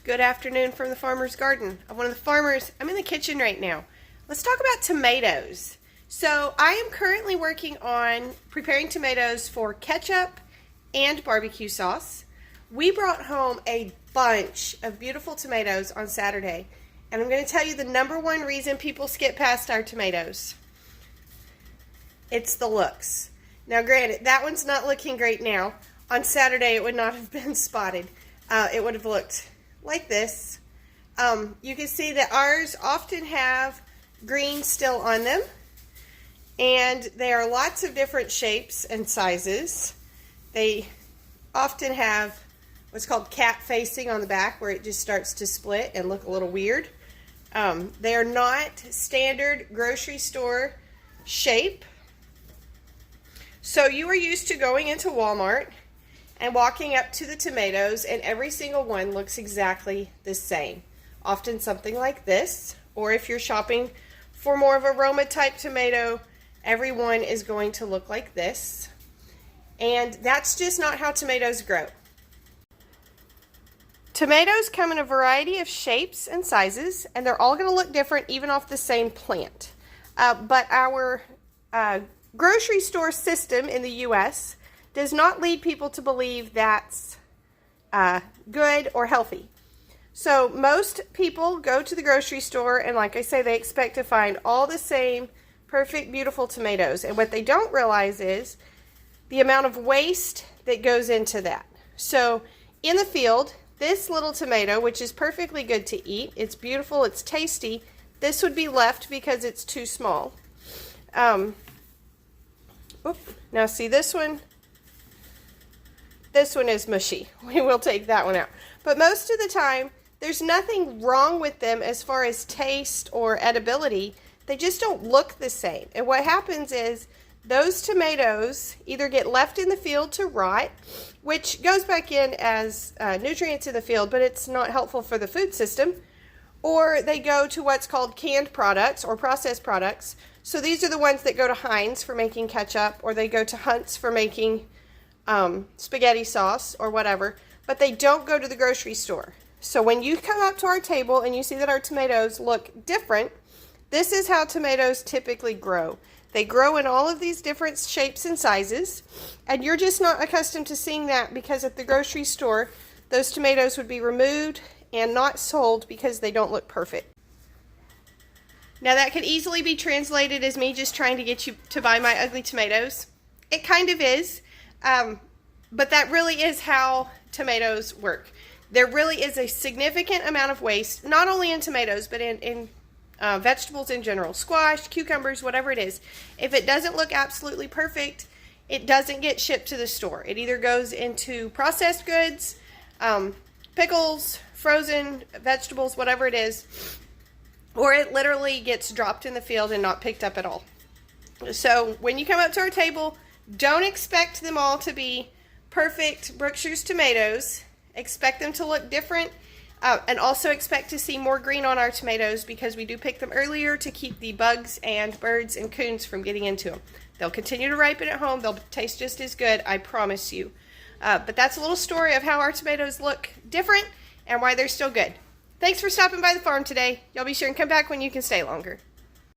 Good afternoon from the farmer's garden. I'm one of the farmers. I'm in the kitchen right now. Let's talk about tomatoes. So I am currently working on preparing tomatoes for ketchup and barbecue sauce. We brought home a bunch of beautiful tomatoes on Saturday, and I'm going to tell you the number one reason people skip past our tomatoes. It's the looks. Now granted, that one's not looking great now. On Saturday it would not have been spotted. It would have looked like this. You can see that ours often have green still on them, and there are lots of different shapes and sizes. They often have what's called cat facing on the back, where it just starts to split and look a little weird. They are not standard grocery store shape. So you are used to going into Walmart and walking up to the tomatoes, and every single one looks exactly the same. Often something like this, or if you're shopping for more of a Roma type tomato, every one is going to look like this. And that's just not how tomatoes grow. Tomatoes come in a variety of shapes and sizes, and they're all going to look different even off the same plant. But our grocery store system in the U.S. does not lead people to believe that's good or healthy. So most people go to the grocery store, and like I say, they expect to find all the same perfect, beautiful tomatoes. And what they don't realize is the amount of waste that goes into that. So in the field, this little tomato, which is perfectly good to eat, it's beautiful, it's tasty, this would be left because it's too small. Now see this one? This one is mushy. We will take that one out. But most of the time, there's nothing wrong with them as far as taste or edibility. They just don't look the same. And what happens is those tomatoes either get left in the field to rot, which goes back in as nutrients in the field, but it's not helpful for the food system, or they go to what's called canned products or processed products. So these are the ones that go to Heinz for making ketchup, or they go to Hunt's for making spaghetti sauce or whatever, but they don't go to the grocery store. So when you come up to our table and you see that our tomatoes look different, this is how tomatoes typically grow. They grow in all of these different shapes and sizes, and you're just not accustomed to seeing that because at the grocery store, those tomatoes would be removed and not sold because they don't look perfect. Now that could easily be translated as me just trying to get you to buy my ugly tomatoes. It kind of is, but that really is how tomatoes work. There really is a significant amount of waste, not only in tomatoes, but in vegetables in general, squash, cucumbers, whatever it is. If it doesn't look absolutely perfect, it doesn't get shipped to the store. It either goes into processed goods, pickles, frozen vegetables, whatever it is, or it literally gets dropped in the field and not picked up at all. So when you come up to our table, don't expect them all to be perfect Brookshire's tomatoes. Expect them to look different, and also expect to see more green on our tomatoes because we do pick them earlier to keep the bugs and birds and coons from getting into them. They'll continue to ripen at home. They'll taste just as good, I promise you. But that's a little story of how our tomatoes look different and why they're still good. Thanks for stopping by the farm today. Y'all be sure and come back when you can stay longer.